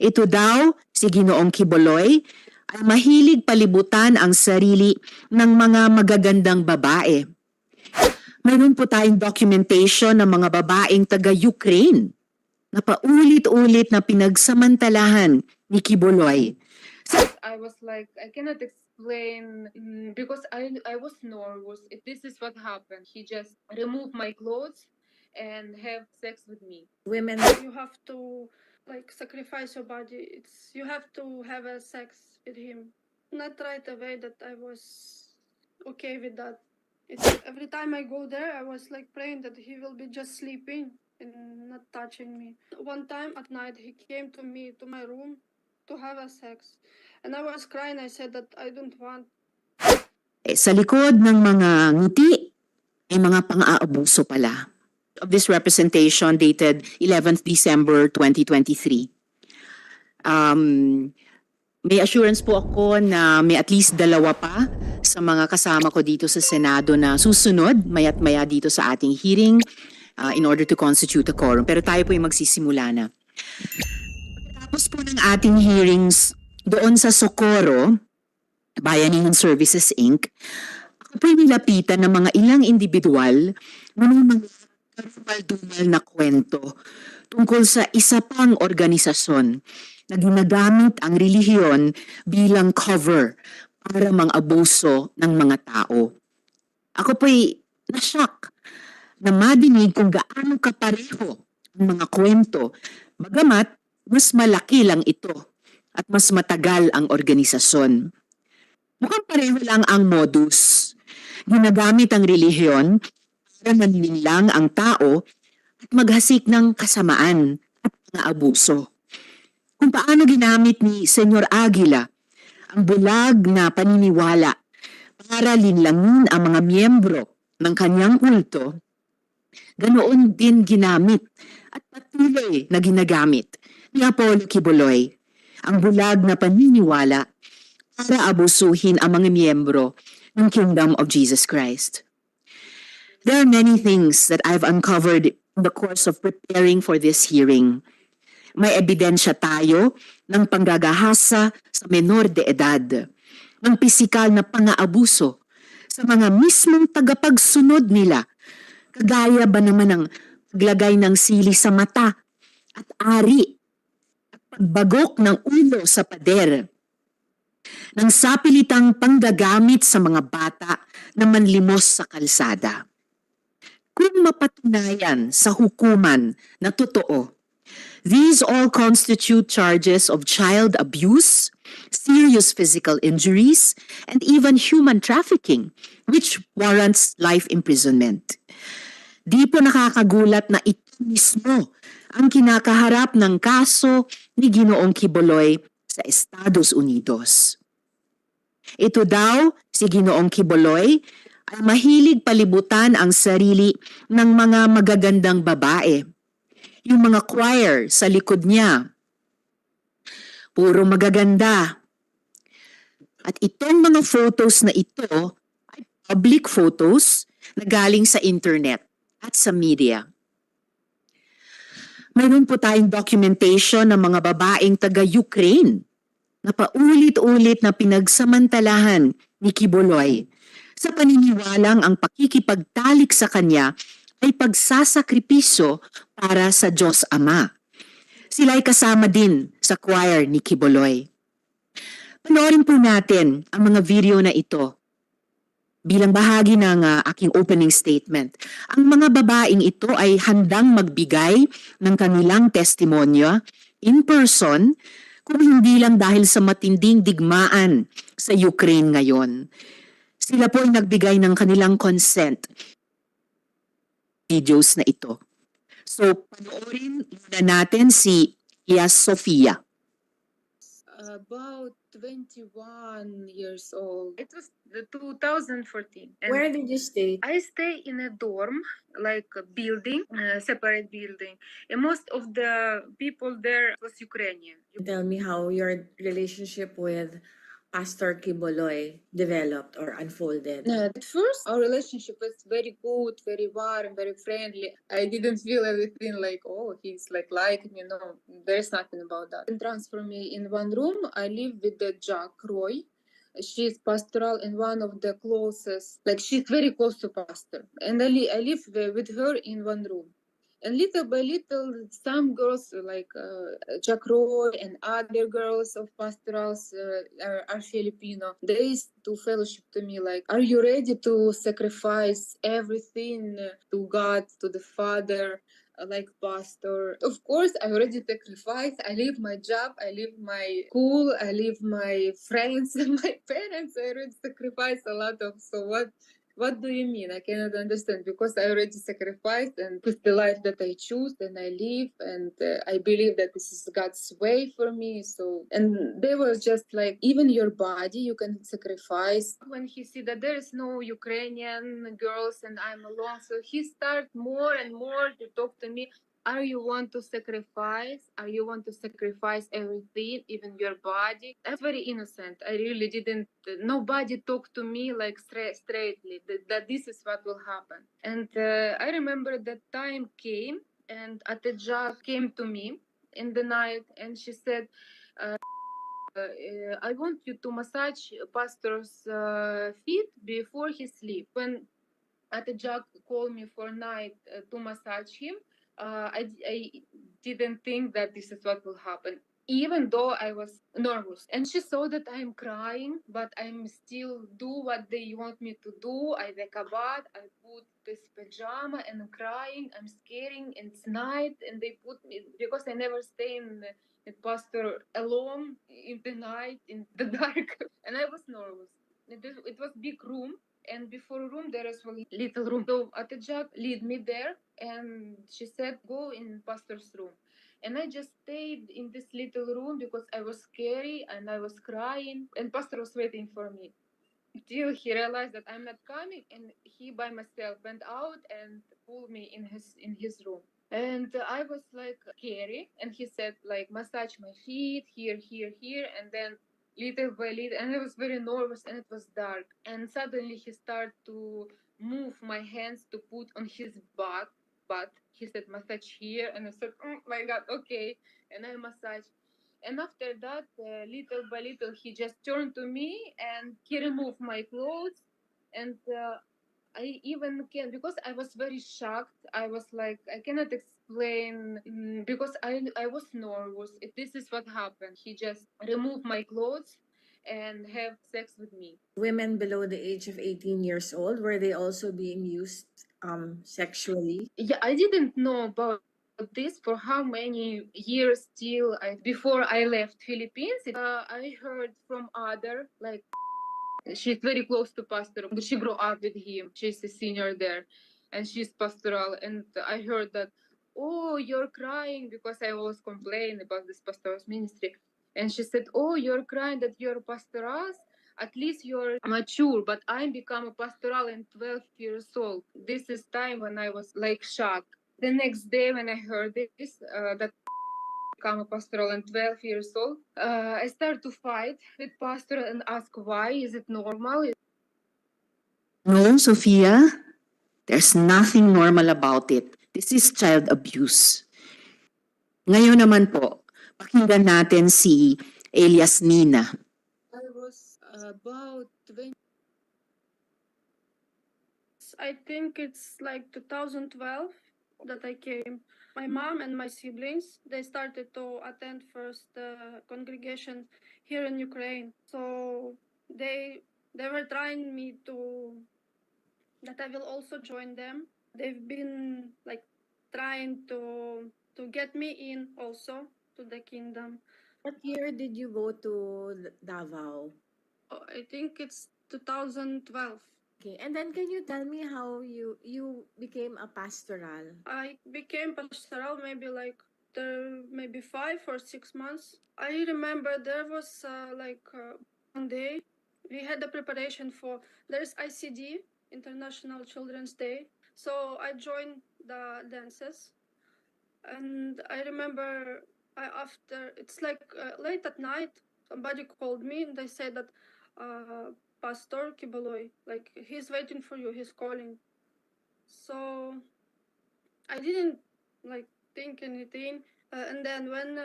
Ito daw, si Ginoong Quiboloy, ay mahilig palibutan ang sarili ng mga magagandang babae. Mayroon po tayong documentation ng mga babaeng taga-Ukraine na paulit-ulit na pinagsamantalahan ni Quiboloy. I was like, I cannot explain because I was nervous. If this is what happened, he just removed my clothes and have sex with me. Women, you have to like sacrifice your body. You have to have a sex with him. Not right away that I was okay with that. Every time I go there, I was like praying that he will be just sleeping and not touching me. One time at night, he came to me to my room to have a sex, and I was crying. I said that I don't want. Sa likod ng mga ngiti ay mga pang-aabuso pala. Of this representation dated 11th December 2023. May assurance po ako na may at least 2 pa sa mga kasama ko dito sa Senado na susunod maya't maya dito sa ating hearing in order to constitute a quorum. Pero tayo po yung magsisimula na. Tapos po ng ating hearings doon sa Socorro, Bayanihan Services Inc., ako po nilapitan ng mga ilang individual na may mga karumal-dumal na kwento tungkol sa isa pang organisasyon na ginagamit ang relihiyon bilang cover para mang-abuso ng mga tao. Ako po'y na-shock na madinig kung gaano kapareho ang mga kwento, bagamat mas malaki lang ito at mas matagal ang organisasyon. Mukhang pareho lang ang modus. Ginagamit ang relihiyon para maninlang ang tao at maghasik ng kasamaan at pang-abuso. Kung paano ginamit ni Senyor Aguila ang bulag na paniniwala para linlangin ang mga miyembro ng kanyang kulto, ganoon din ginamit at patuloy na ginagamit ni Apollo Quiboloy ang bulag na paniniwala para abusuhin ang mga miyembro ng Kingdom of Jesus Christ. There are many things that I've uncovered in the course of preparing for this hearing. May ebidensya tayo ng panggagahasa sa menor de edad, ng pisikal na pang-aabuso sa mga mismong tagapagsunod nila, kagaya ba naman ng paglagay ng sili sa mata at ari at pagbagok ng ulo sa pader, ng sapilitang panggagamit sa mga bata na manlimos sa kalsada. Kung mapatunayan sa hukuman na totoo, these all constitute charges of child abuse, serious physical injuries, and even human trafficking, which warrants life imprisonment. Di po nakakagulat na ito mismo ang kinakaharap ng kaso ni Ginoong Quiboloy sa Estados Unidos. Ito daw, si Ginoong Quiboloy, ay mahilig palibutan ang sarili ng mga magagandang babae. Yung mga choir sa likod niya, puro magaganda. At itong mga photos na ito ay public photos na galing sa internet at sa media. Mayroon po tayong documentation ng mga babaeng taga-Ukraine na paulit-ulit na pinagsamantalahan ni Quiboloy sa paniniwalang ang pakikipagtalik sa kanya ay pagsasakripisyo para sa Diyos Ama. Sila ay kasama din sa choir ni Quiboloy. Panoorin po natin ang mga video na ito bilang bahagi ng aking opening statement. Ang mga babaeng ito ay handang magbigay ng kanilang testimonya in person kung hindi lang dahil sa matinding digmaan sa Ukraine ngayon. Sila po ay nagbigay ng kanilang consent videos na ito. So, panoorin muna natin si Sofia. About 21 years old. It was the 2014. And Where did you stay? I stay in a dorm, like a building, a separate building. And most of the people there was Ukrainian. Tell me how your relationship with Pastor Quiboloy developed or unfolded? At first, our relationship was very good, very warm, very friendly. I didn't feel everything like, oh, he's like me. No, there's nothing about that. And transfer me in one room. I live with the Jack Roy. She's pastoral and one of the closest, like she's very close to pastor. And I live with her in one room. And little by little, some girls like Jack Roy and other girls of pastorals are Filipino. They used to fellowship to me like, are you ready to sacrifice everything to God, to the Father? Like pastor, of course I already sacrificed. I leave my job, I leave my school, I leave my friends and my parents. I already sacrificed a lot of, so what do you mean? I cannot understand, because I already sacrificed, and it's the life that I choose and I live, and I believe that this is God's way for me. So, and they were just like, even your body you can sacrifice. When he see that there is no Ukrainian girls and I'm alone, so he start more and more to talk to me. Are you want to sacrifice? Are you want to sacrifice everything, even your body? I'm very innocent. I really didn't. Nobody talked to me like straightly that this is what will happen. And I remember that time came, and Atejah came to me in the night, and she said, "I want you to massage pastor's feet before he sleep." When Atejah called me for night to massage him, I didn't think that this is what will happen, even though I was nervous. And she saw that I'm crying, but I'm still do what they want me to do. I wake up, I put this pajama and I'm crying, I'm scaring, and it's night, and they put me, because I never stay in pastor alone in the night, in the dark, and I was nervous. It was big room, and before room there is one little room. So Atejah lead me there, and she said, go in pastor's room. And I just stayed in this little room because I was scary and I was crying, and pastor was waiting for me till he realized that I'm not coming, and he by myself went out and pulled me in his room. And I was like scary, and he said like, massage my feet here, here, here, and then little by little, and I was very nervous, and it was dark, and suddenly he started to move my hands to put on his butt. He said massage here, and I said, oh my god, okay, and I massaged. And after that, little by little, he just turned to me and he removed my clothes. And I even can, because I was very shocked. I was like, I cannot explain, because I was nervous. If this is what happened, he just removed my clothes and have sex with me. Women below the age of 18 years old, were they also being used sexually? Yeah, I didn't know about this for how many years till before I left Philippines. I heard from other, like, she's very close to pastor. She grew up with him. She's a senior there, and she's pastoral. And I heard that, oh, you're crying, because I always complain about this pastor's ministry. And she said, oh, you're crying that you're pastoral. At least you're mature, but I become a pastoral in 12 years old. This is time when I was like shocked. The next day when I heard this, that become a pastoral and 12 years old, I started to fight with pastor and ask why. Is it normal? No, Sophia, there's nothing normal about it. This is child abuse. Ngayon naman po, pakinggan natin si alias Nina. I was about 20. I think it's like 2012 that I came. My mom and my siblings, they started to attend first the congregation here in Ukraine. So they were trying me to that I will also join them. They've been like trying to get me in also to the kingdom. What year did you go to Davao? I think it's 2012. Okay, and then can you tell me how you became a pastoral? I became pastoral maybe 5 or 6 months. I remember there was one day we had the preparation for there's ICD International Children's Day, so I joined the dances, and I remember after it's like late at night. somebody called me and they said that Pastor Quiboloy, like he's waiting for you, he's calling. So I didn't like think anything. And then when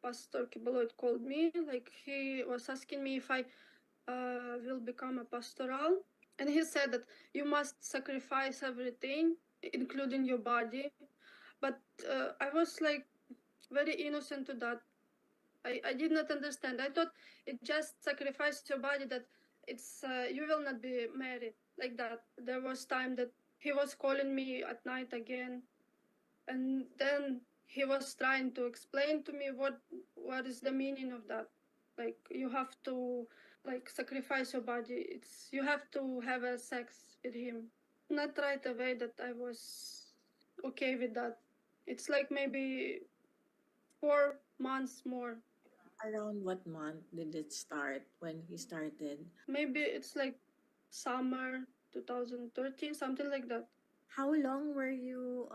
Pastor Quiboloy called me, like he was asking me if I will become a pastoral, and he said that you must sacrifice everything, including your body. But I was like very innocent to that. I did not understand. I thought it just sacrifice your body, that it's you will not be married like that. There was time that he was calling me at night again, and then he was trying to explain to me what is the meaning of that. Like you have to like sacrifice your body. It's you have to have a sex with him. Not right away that I was okay with that. It's like maybe 4 months more. Around what month did it start when he started? Maybe it's like summer 2013, something like that. How long were you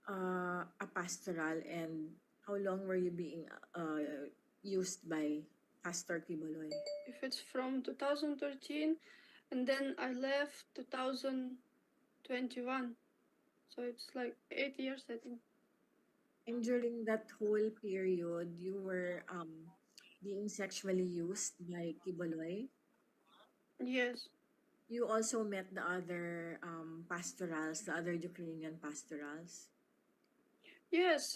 a pastoral, and how long were you being used by Pastor Quiboloy? If it's from 2013, and then I left 2021. So it's like 8 years, I think. And during that whole period, you were being sexually used by Quiboloy. Yes. You also met the other pastorals, the other Ukrainian pastorals. Yes,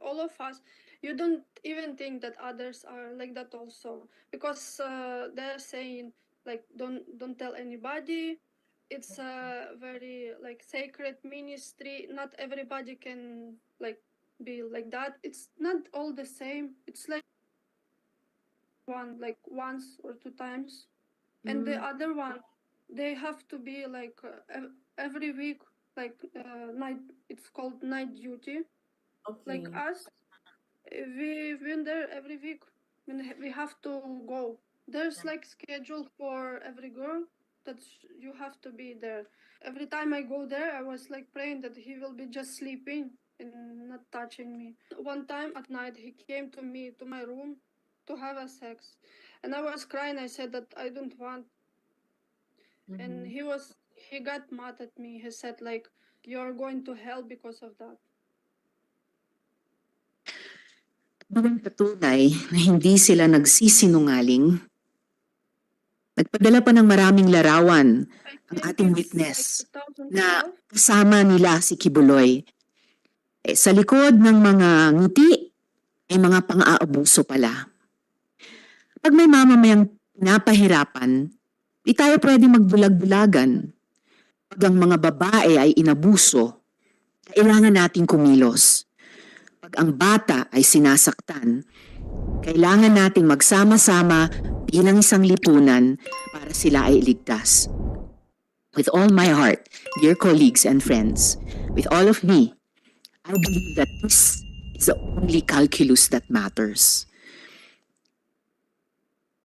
all of us. You don't even think that others are like that also, because they're saying like don't tell anybody. It's a very like sacred ministry. Not everybody can like be like that. It's not all the same. It's like one like once or two times, and the other one they have to be like every week, like night. It's called night duty. Okay. Like us, we've been there every week. We have to go. There's like schedule for every girl that you have to be there. Every time I go there, I was like praying that he will be just sleeping and not touching me. One time at night, he came to me to my room to have a sex, and I was crying. I said that I don't want, and he got mad at me. He said like, "You're going to hell because of that." Bilang patunay na hindi sila nagsisinungaling, nagpadala pa ng maraming larawan I ang think ating it's witness like na 2012. kasama nila si Quiboloy. Sa likod ng mga ngiti ay mga pang-aabuso pala. Pag may mamamayang pinapahirapan, di tayo pwede magbulag-bulagan. Pag ang mga babae ay inabuso, kailangan nating kumilos. Pag ang bata ay sinasaktan, kailangan nating magsama-sama bilang isang lipunan para sila ay iligtas. With all my heart, dear colleagues and friends, with all of me, I believe that this is the only calculus that matters.